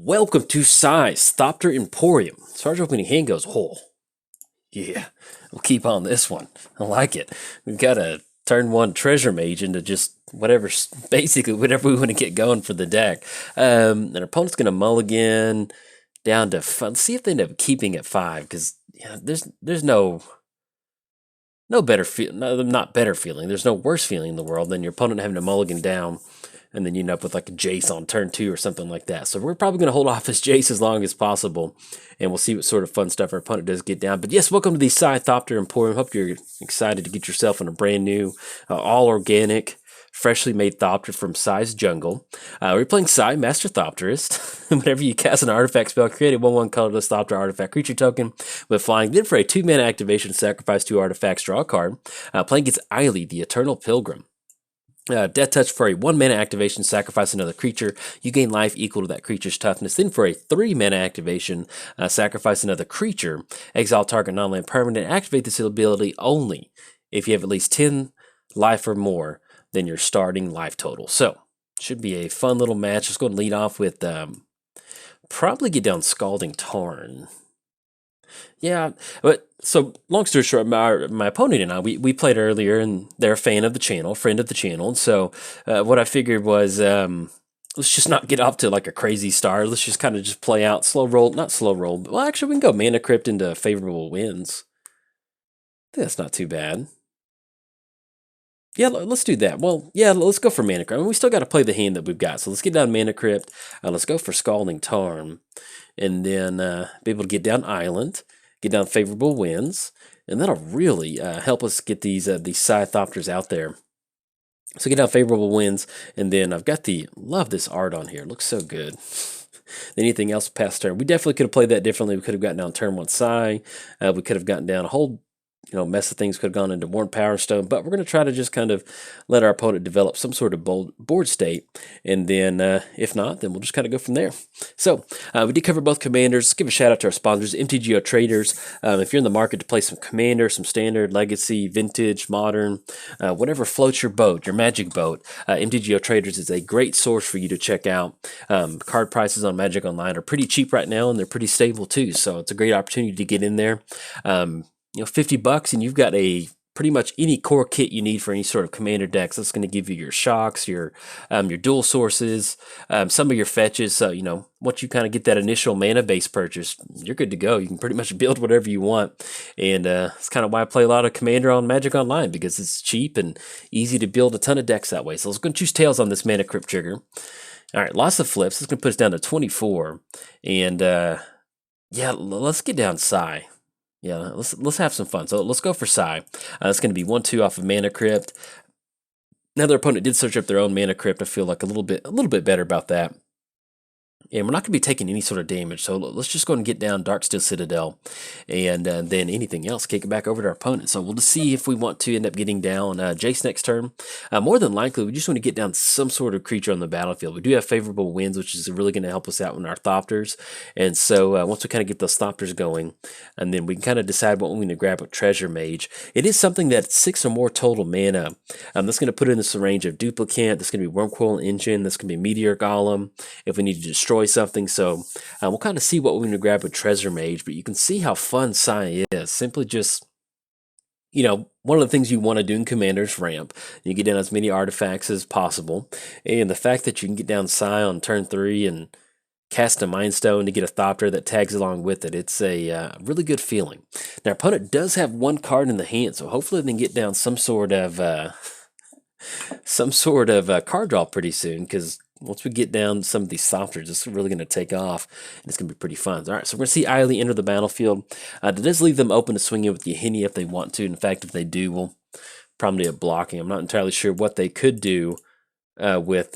Welcome to Size Thopter Emporium. Charge opening hand goes, oh, yeah, we'll keep on this one. I like it. We've got a turn one treasure mage into just whatever, basically whatever we want to get going for the deck. And our opponent's going to mulligan down to, let's see if they end up keeping at 5, because there's no better feel, no, not better feeling. There's no worse feeling in the world than your opponent having to mulligan down, and then you end up with like a Jace on turn 2 or something like that. So we're probably going to hold off this Jace as long as possible, and we'll see what sort of fun stuff our opponent does get down. But yes, welcome to the Thopter Emporium. Hope you're excited to get yourself in a brand new, all organic, freshly made Thopter from Size Jungle. We're playing Master Thopterist. Whenever you cast an artifact spell, create a 1/1 colorless Thopter artifact creature token with flying. Then for a 2-mana activation, sacrifice 2 artifacts, draw a card. Playing against Ayli, the Eternal Pilgrim. Death Touch for a 1-mana activation, sacrifice another creature. You gain life equal to that creature's toughness. Then for a 3-mana activation, sacrifice another creature. Exile target non-land permanent. Activate this ability only if you have at least 10 life or more than your starting life total. So, should be a fun little match. Let's go and lead off with probably get down Scalding Tarn. Yeah, but so long story short, my opponent and I, we played earlier, and they're a fan of the channel, friend of the channel. And so what I figured was, let's just not get off to like a crazy start. Let's just kind of just play out slow roll, not slow roll. But, well, actually, we can go Mana Crypt into favorable wins. I think that's not too bad. Yeah, let's do that. Well, yeah, let's go for Mana Crypt. I mean, we still got to play the hand that we've got. So let's get down Mana Crypt. Let's go for Scalding Tarn. And then be able to get down Island, get down favorable winds. And that'll really help us get these Thopters out there. So get down favorable winds. And then I've got love this art on here. It looks so good. Anything else past turn? We definitely could have played that differently. We could have gotten down turn 1 Sai. We could have gotten down a whole mess of things, could have gone into Worn Power Stone, but we're going to try to just kind of let our opponent develop some sort of board state, and then if not, then we'll just kind of go from there. So we did cover both commanders. Let's give a shout out to our sponsors, MTGOTraders. If you're in the market to play some commander, some standard, legacy, vintage, modern, whatever floats your boat, your magic boat, MTGOTraders is a great source for you to check out. Card prices on Magic Online are pretty cheap right now, and they're pretty stable too, so it's a great opportunity to get in there. $50 and you've got pretty much any core kit you need for any sort of commander decks. That's going to give you your shocks, your dual sources, some of your fetches. So, once you kind of get that initial mana base purchase, you're good to go. You can pretty much build whatever you want. And it's kind of why I play a lot of commander on Magic Online, because it's cheap and easy to build a ton of decks that way. So let's go and choose Tails on this Mana Crypt trigger. All right, lots of flips. It's going to put us down to 24. And yeah, let's get down Sai. Yeah, let's have some fun. So let's go for Sai. It's going to be 1/2 off of Mana Crypt. Now their opponent did search up their own Mana Crypt. I feel like a little bit better about that. And we're not going to be taking any sort of damage, so let's just go and get down Darksteel Citadel, and then anything else, kick it back over to our opponent. So we'll just see if we want to end up getting down Jace next turn. More than likely, we just want to get down some sort of creature on the battlefield. We do have favorable winds, which is really going to help us out in our Thopters. And so once we kind of get those Thopters going, and then we can kind of decide what we're going to grab with Treasure Mage. It is something that's 6 or more total mana. That's going to put in this range of Duplicant. That's going to be Wormcoil Engine. That's going to be Meteor Golem if we need to destroy something. So we'll kind of see what we're going to grab with Treasure Mage, but you can see how fun Sai is. Simply just, one of the things you want to do in Commander's ramp. You get down as many artifacts as possible, and the fact that you can get down Sai on turn 3 and cast a Mind Stone to get a Thopter that tags along with it, it's a really good feeling. Now, our opponent does have 1 card in the hand, so hopefully they can get down some sort of card draw pretty soon, because once we get down some of these Thopters, it's really going to take off, and it's going to be pretty fun. All right, so we're going to see Ayli enter the battlefield. It does leave them open to swing in with Yahini if they want to. In fact, if they do, we'll probably end up blocking. I'm not entirely sure what they could do with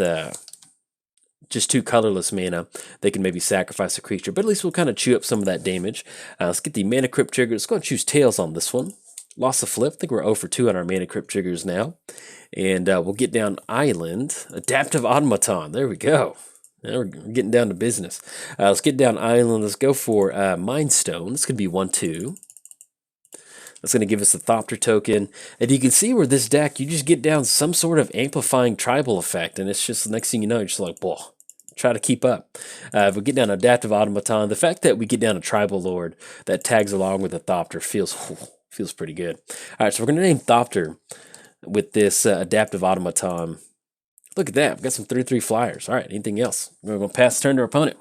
just 2 colorless mana. They can maybe sacrifice a creature, but at least we'll kind of chew up some of that damage. Let's get the Mana Crypt trigger. Let's go and choose Tails on this one. Lost a flip. I think we're 0 for 2 on our Mana Crypt triggers now. And we'll get down Island. Adaptive Automaton. There we go. Now we're getting down to business. Let's get down Island. Let's go for Mind Stone. This could be 1/2. That's going to give us a Thopter token. And you can see where this deck, you just get down some sort of amplifying tribal effect. And it's just the next thing you know, you're just like, whoa, try to keep up. If we get down Adaptive Automaton, the fact that we get down a Tribal Lord that tags along with a Thopter feels pretty good. All right, so we're going to name Thopter with this Adaptive Automaton. Look at that. We've got some 3/3 flyers. All right, anything else? We're going to pass the turn to our opponent.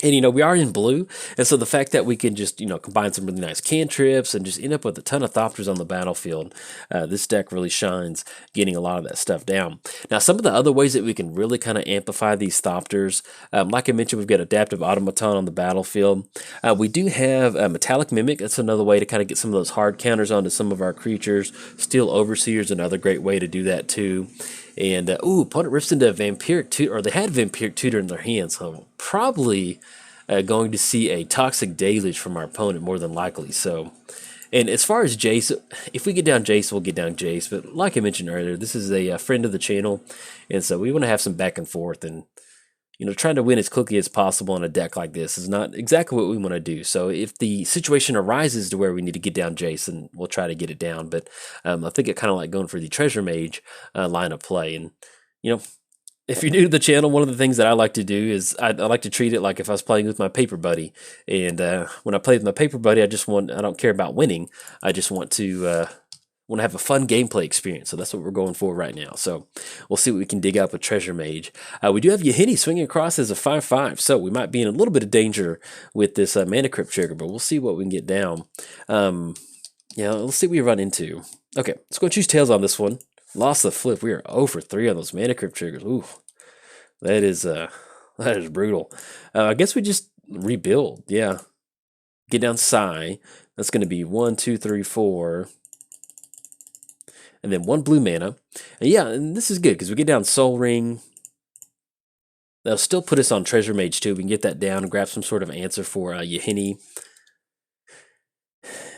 And, we are in blue, and so the fact that we can just, combine some really nice cantrips and just end up with a ton of Thopters on the battlefield, this deck really shines, getting a lot of that stuff down. Now, some of the other ways that we can really kind of amplify these Thopters, like I mentioned, we've got Adaptive Automaton on the battlefield. We do have Metallic Mimic. That's another way to kind of get some of those hard counters onto some of our creatures. Steel Overseer is another great way to do that, too. And, opponent rips into a Vampiric Tutor, or they had Vampiric Tutor in their hands, so probably going to see a Toxic Deluge from our opponent, more than likely. So, and as far as Jace, if we get down Jace, we'll get down Jace. But like I mentioned earlier, this is a friend of the channel, and so we want to have some back and forth. And, trying to win as quickly as possible on a deck like this is not exactly what we want to do. So if the situation arises to where we need to get down Jason, we'll try to get it down. But I think it kind of like going for the Treasure Mage line of play. And, if you're new to the channel, one of the things that I like to do is I like to treat it like if I was playing with my paper buddy. And when I play with my paper buddy, I don't care about winning. I just want to have a fun gameplay experience. So that's what we're going for right now. So we'll see what we can dig up with Treasure Mage. We do have Yahini swinging across as a 5/5. So we might be in a little bit of danger with this Mana Crypt trigger, but we'll see what we can get down. Let's see what we run into. Okay, let's go choose Tails on this one. Lost the flip. We are 0 for 3 on those Mana Crypt triggers. Ooh, that is brutal. I guess we just rebuild. Yeah. Get down Psy. That's going to be 1, 2, 3, 4. And then 1 blue mana. And yeah, and this is good because we get down Soul Ring. That'll still put us on Treasure Mage too. We can get that down and grab some sort of answer for Yahini.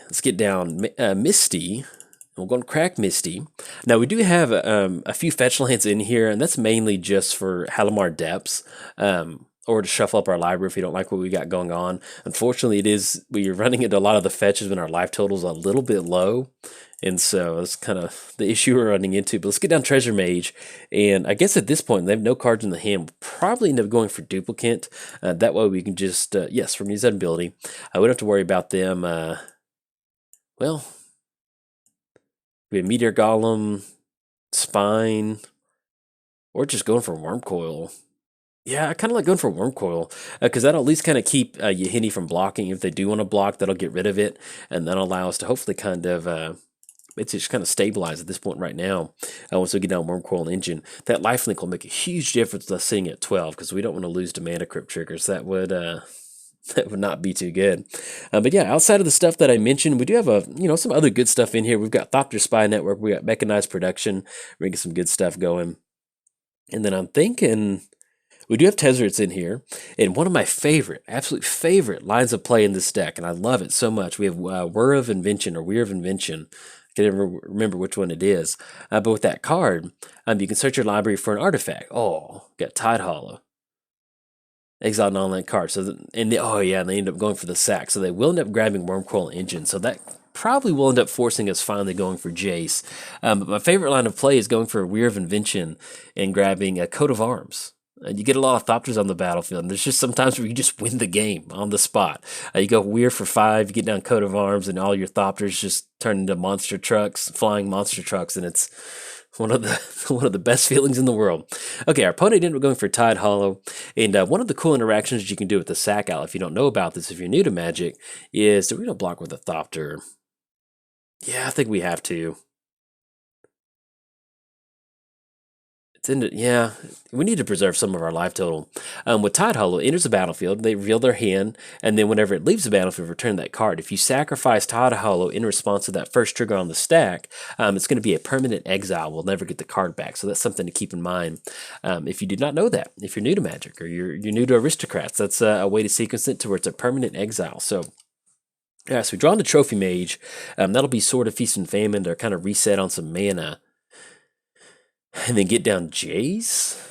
Let's get down Misty. We're going to crack Misty. Now, we do have a few fetch lands in here, and that's mainly just for Halimar Depths, or to shuffle up our library if you don't like what we got going on. Unfortunately, we're running into a lot of the fetches when our life total's a little bit low, and so that's kind of the issue we're running into. But let's get down Treasure Mage, and I guess at this point, they have no cards in the hand. We'll probably end up going for Duplicate. That way we can just, yes, from use that ability. We don't have to worry about them, well... We have Meteor Golem, Spine, or just going for Wormcoil. Yeah, I kind of like going for Wormcoil, because that'll at least kind of keep Yahini from blocking. If they do want to block, that'll get rid of it, and that'll allow us to hopefully kind of, it's just kind of stabilize at this point right now. Once we get down Wormcoil and Engine, that lifelink will make a huge difference with us sitting at 12, because we don't want to lose to Mana Crypt triggers. That would not be too good. But yeah, outside of the stuff that I mentioned, we do have some other good stuff in here. We've got Thopter Spy Network, we got Mechanized Production, we're getting some good stuff going. And then I'm thinking we do have Tezzerets in here, and one of my absolute favorite lines of play in this deck, and I love it so much. We have Weir of Invention. I can't ever remember which one it is. But with that card, you can search your library for an artifact. Oh, got Tide Hollow. Exile an online card. And they end up going for the sack. So they will end up grabbing Wormcoil Engine. So that probably will end up forcing us finally going for Jace. But my favorite line of play is going for a Weir of Invention and grabbing a Coat of Arms. And you get a lot of Thopters on the battlefield. And there's just sometimes where you just win the game on the spot. You go Weir for 5, you get down Coat of Arms, and all your Thopters just turn into monster trucks, flying monster trucks, and it's one of the best feelings in the world. Okay, our opponent ended up going for Tide Hollow, and one of the cool interactions that you can do with the Sack Owl, if you don't know about this, if you're new to Magic, is do we don't block with a Thopter? Yeah, I think we have to. Yeah, we need to preserve some of our life total. With Tide Hollow, enters the battlefield, they reveal their hand, and then whenever it leaves the battlefield, return that card. If you sacrifice Tide Hollow in response to that first trigger on the stack, it's going to be a permanent exile. We'll never get the card back, so that's something to keep in mind. If you did not know that, if you're new to Magic, or you're new to Aristocrats, that's a way to sequence it to where it's a permanent exile. So yeah, so we draw into Trophy Mage. That'll be Sword of Feast and Famine to kind of reset on some mana. And then get down Jace.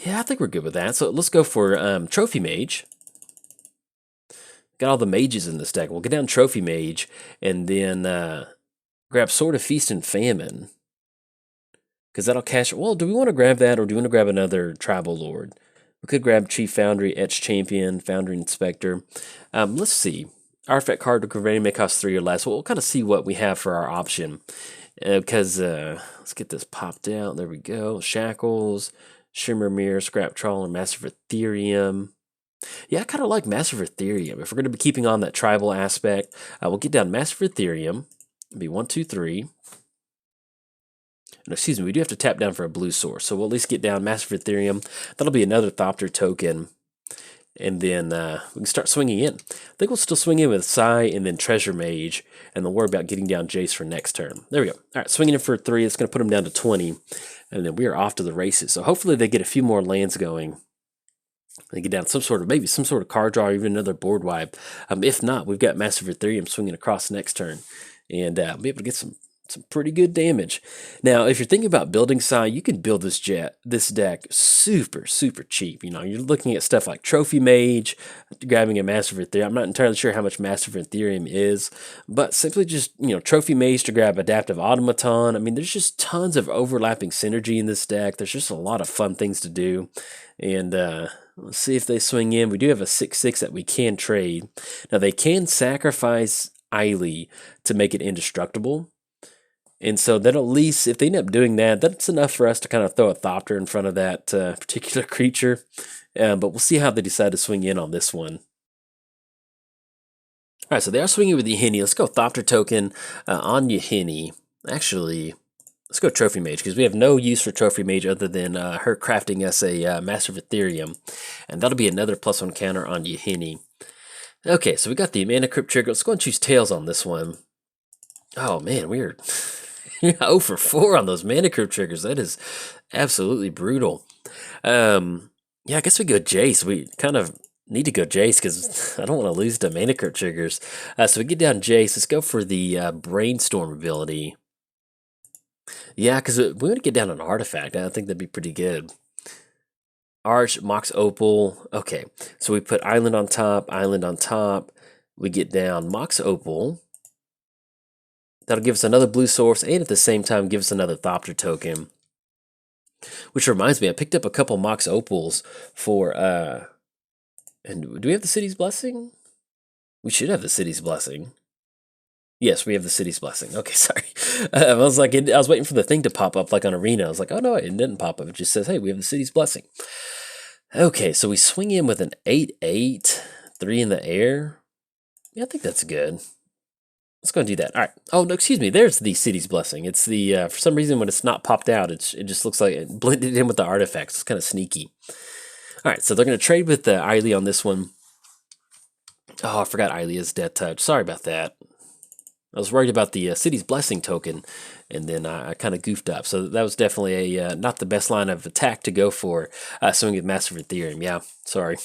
Yeah, I think we're good with that. So let's go for Trophy Mage. Got all the mages in this deck. We'll get down Trophy Mage and then grab Sword of Feast and Famine. Because that'll cash. Well, do we want to grab that, or do we want to grab another Tribal Lord? We could grab Chief Foundry, Etch Champion, Foundry Inspector. Let's see. Artifact card may cost 3 or less. We'll kind of see what we have for our option. Because let's get this popped out. There we go. Shackles, Shimmer Mirror, Scrap Trawler, Massive Ethereum. Yeah, I kind of like Massive Ethereum. If we're going to be keeping on that tribal aspect, we'll get down Massive Ethereum. It'll be 1, 2, 3. And excuse me, we do have to tap down for a blue source. So we'll at least get down Massive Ethereum. That'll be another Thopter token. And then we can start swinging in. I think we'll still swing in with Psy and then Treasure Mage, and then worry about getting down Jace for next turn. There we go. All right, swinging in for 3. It's going to put them down to 20, and then we are off to the races. So hopefully they get a few more lands going. They get down some sort of, maybe some sort of card draw, or even another board wipe. If not, we've got Massive Ethereum swinging across next turn, and be able to get some pretty good damage. Now, if you're thinking about building Psy, you can build this deck super cheap. You know, you're looking at stuff like Trophy Mage, grabbing a Massive Ethereum. I'm not entirely sure how much Massive Ethereum is, but simply just, you know, Trophy Mage to grab Adaptive Automaton. I mean, there's just tons of overlapping synergy in this deck. There's just a lot of fun things to do. And let's see if they swing in. We do have a 6/6 that we can trade. Now, they can sacrifice Ayli to make it indestructible. And so that at least, if they end up doing that, that's enough for us to kind of throw a Thopter in front of that particular creature. But we'll see how they decide to swing in on this one. All right, so they are swinging with Yahini. Let's go Thopter token on Yahini. Actually, let's go Trophy Mage, because we have no use for Trophy Mage other than her crafting us a Massive Ethereum. And that'll be another +1 counter on Yahini. Okay, so we got the Mana Crypt trigger. Let's go and choose Tails on this one. Oh, man, we're 0 for 4 on those Mana Crypt triggers. That is absolutely brutal. Yeah, I guess we go Jace. We kind of need to go Jace because I don't want to lose the Mana Crypt triggers. So we get down Jace. Let's go for the Brainstorm ability. Yeah, because we want to get down an artifact. I think that'd be pretty good. Arch, Mox Opal. Okay, so we put Island on top, Island on top. We get down Mox Opal. That'll give us another blue source, and at the same time give us another Thopter token. Which reminds me, I picked up a couple Mox Opals for, and do we have the City's Blessing? We should have the City's Blessing. Yes, we have the City's Blessing. Okay, sorry. I was like, I was waiting for the thing to pop up like on Arena. I was like, oh no, it didn't pop up. It just says, hey, we have the City's Blessing. Okay, so we swing in with an 8/8, 3 in the air. Yeah, I think that's good. Let's go and do that. All right. Oh, no, excuse me. There's the City's Blessing. It's the, for some reason, when it's not popped out, it just looks like it blended in with the artifacts. It's kind of sneaky. All right, so they're going to trade with Ayli on this one. Oh, I forgot Ayli is Death Touch. Sorry about that. I was worried about the City's Blessing token, and then I kind of goofed up. So that was definitely a not the best line of attack to go for. Swing with Massive Ethereum. Yeah, sorry.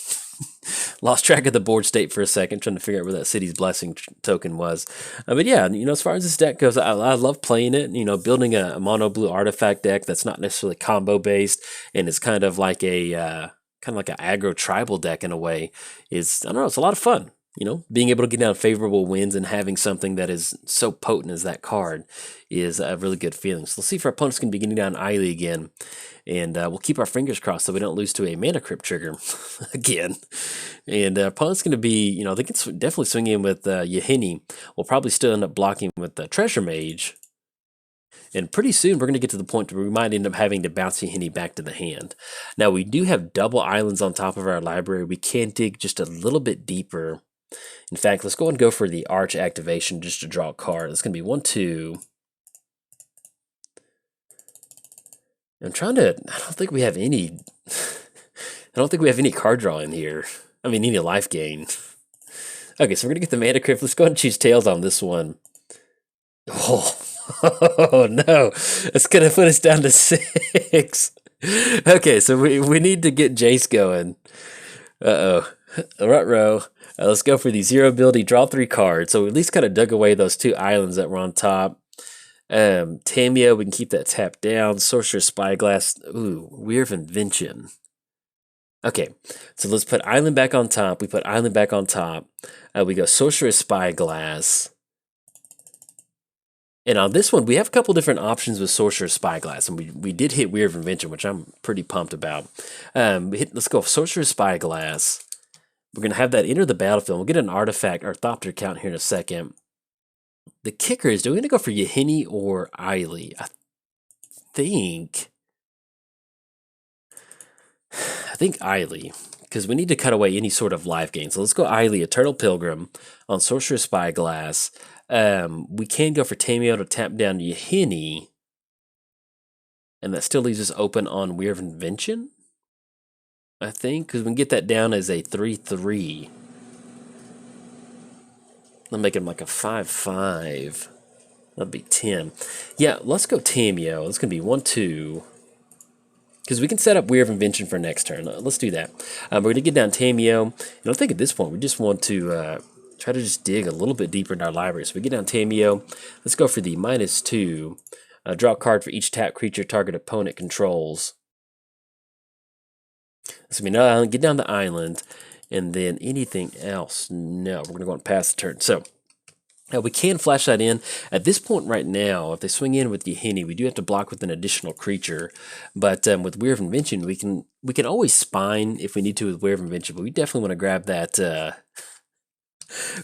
Lost track of the board state for a second, trying to figure out where that City's Blessing token was. But yeah, you know, as far as this deck goes, I love playing it. You know, building a mono blue artifact deck that's not necessarily combo based, and it's kind of like an aggro tribal deck in a way. Is, I don't know, it's a lot of fun. You know, being able to get down favorable wins and having something that is so potent as that card is a really good feeling. So let's see if our opponents can be getting down Ayli again. And we'll keep our fingers crossed so we don't lose to a Mana Crypt trigger again. And opponent's going to be, you know, they can definitely swing in with Yahini. We'll probably still end up blocking with the Treasure Mage. And pretty soon we're going to get to the point where we might end up having to bounce Yahini back to the hand. Now we do have double islands on top of our library. We can dig just a little bit deeper. In fact, let's go and go for the Arch activation just to draw a card. It's going to be 1, 2. I don't think we have any, I don't think we have any card draw in here. I mean, any life gain. Okay, so we're going to get the Mana Crypt. Let's go ahead and choose Tails on this one. Oh, oh no. It's going to put us down to 6. Okay, so we need to get Jace going. Uh-oh. Ruh-roh. Let's go for the 0 ability, draw 3 cards. So we at least kind of dug away those 2 islands that were on top. Tamia, we can keep that tapped down. Sorcerer's Spyglass. Ooh, Weir of Invention. Okay, so let's put island back on top. We put island back on top. We go Sorcerer's Spyglass. And on this one, we have a couple different options with Sorcerer's Spyglass, and we did hit Weird of Invention, which I'm pretty pumped about. Let's go Sorcerer's Spyglass. We're going to have that enter the battlefield. We'll get an artifact or Thopter count here in a second. The kicker is, do we want to go for Yahini or Ayli? I think Ayli, because we need to cut away any sort of life gain. So let's go Ayli, Eternal Pilgrim on Sorcerer's Spyglass. We can go for Tameo to tap down Yahini, and that still leaves us open on Weird of Invention, I think, because we can get that down as a 3/3. I'll make him like a 5/5. That'd be 10. Yeah, let's go Tameo. It's going to be 1/2. Because we can set up Weird of Invention for next turn. Let's do that. We're going to get down Tameo. And I think at this point, we just want to try to just dig a little bit deeper in our library. So we get down Tameo. Let's go for the -2. Draw a card for each tap creature target opponent controls. So we know, get down the island. And then anything else? No, we're going to go on past the turn. So we can flash that in. At this point right now, if they swing in with Yahini, we do have to block with an additional creature. But with Weird of Invention, we can always spine if we need to with Weird of Invention. But we definitely want to grab that.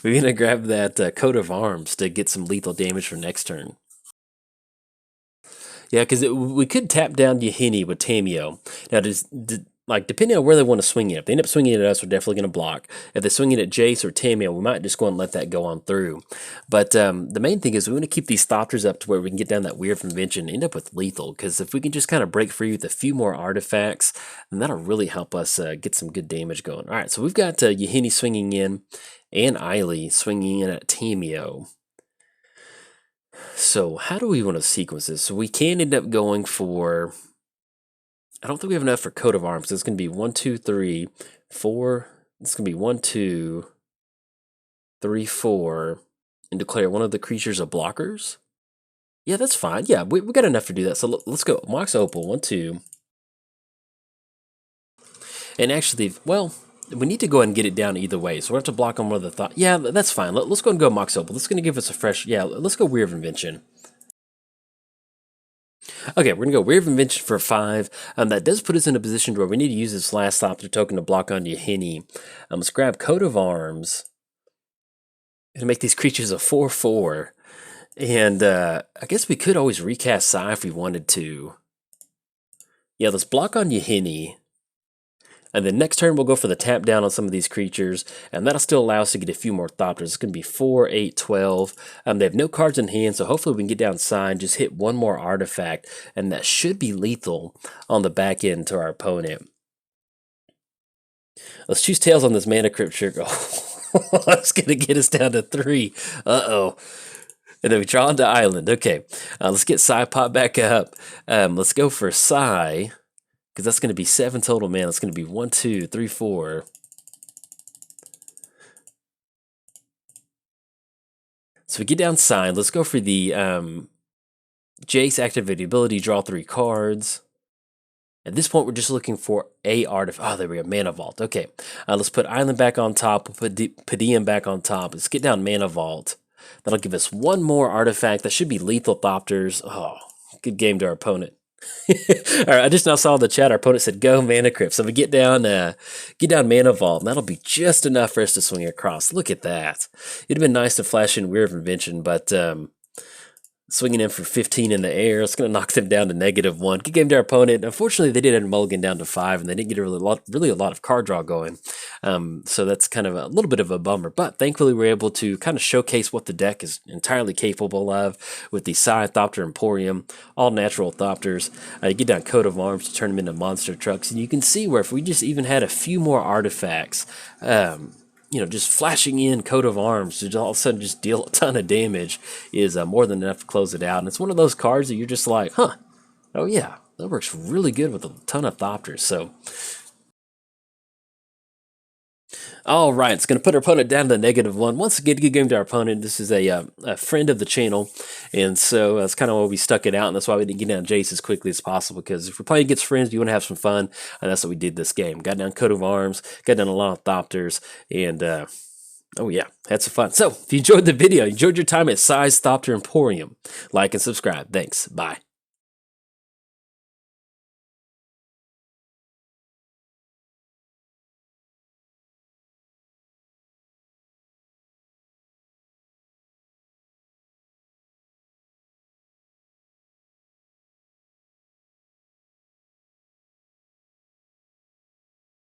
We're gonna grab that Coat of Arms to get some lethal damage for next turn. Yeah, because we could tap down Yahini with Tameo. Now, like, depending on where they want to swing it, if they end up swinging it at us, we're definitely going to block. If they swing it at Jace or Tameo, we might just go and let that go on through. But the main thing is we want to keep these Thopters up to where we can get down that Weird Invention and end up with lethal. Because if we can just kind of break free with a few more artifacts, then that'll really help us get some good damage going. All right, so we've got Yahini swinging in and Ayli swinging in at Tameo. So how do we want to sequence this? So we can end up going for... I don't think we have enough for Coat of Arms. So it's going to be 1, 2, 3, 4. It's going to be 1, 2, 3, 4, and declare one of the creatures a blockers. Yeah, that's fine. Yeah, we got enough to do that. So let's go. Mox Opal, 1, 2. And actually, well, we need to go ahead and get it down either way. So we have to block on one of the thought. Yeah, that's fine. Let's go and go Mox Opal. This is going to give us a fresh. Yeah, let's go Weird Invention. Okay, we're going to go Weird Invention for 5. That does put us in a position where we need to use this last Thopter token to block on Yahini. Let's grab Coat of Arms and make these creatures a 4/4. And I guess we could always recast Sai if we wanted to. Yeah, let's block on Yahini. And then next turn, we'll go for the tap down on some of these creatures, and that'll still allow us to get a few more Thopters. It's going to be 4, 8, 12. They have no cards in hand, so hopefully we can get down Sign, just hit one more artifact, and that should be lethal on the back end to our opponent. Let's choose Tails on this Mana Crypt Trigger. Oh, that's going to get us down to 3. Uh-oh. And then we draw into Island. Okay, let's get Sai pop back up. Let's go for Sai. Because that's going to be 7 total mana. It's going to be 1, 2, 3, 4. So we get down Sign. Let's go for the Jace activate ability, draw 3 cards. At this point, we're just looking for a artifact. Oh, there we go, Mana Vault. Okay, let's put Island back on top. We'll put Padium back on top. Let's get down Mana Vault. That'll give us one more artifact. That should be lethal Thopters. Oh, good game to our opponent. All right, I just now saw the chat. Our opponent said, "Go Mana Crypt." So we get down Mana Vault, and that'll be just enough for us to swing across. Look at that. It'd have been nice to flash in Weird Invention, but swinging in for 15 in the air, it's going to knock them down to -1. Good game to our opponent. Unfortunately, they did end mulligan down to 5, and they didn't get really a lot of card draw going. So that's kind of a little bit of a bummer. But thankfully, we're able to kind of showcase what the deck is entirely capable of with the Sai Thopter Emporium, all natural Thopters. You get down Coat of Arms to turn them into monster trucks, and you can see where if we just even had a few more artifacts, just flashing in Coat of Arms to all of a sudden just deal a ton of damage is more than enough to close it out. And it's one of those cards that you're just like, huh, oh yeah, that works really good with a ton of Thopters. So, all right, it's going to put our opponent down to -1. Once again, good game to our opponent. This is a friend of the channel, and so that's kind of why we stuck it out, and that's why we didn't get down Jace as quickly as possible, because if we're playing against friends, you want to have some fun, and that's what we did this game. Got down Coat of Arms, got down a lot of Thopters, and Oh yeah, had some fun. So if you enjoyed the video, enjoyed your time at Size Thopter Emporium, like and subscribe. Thanks. Bye.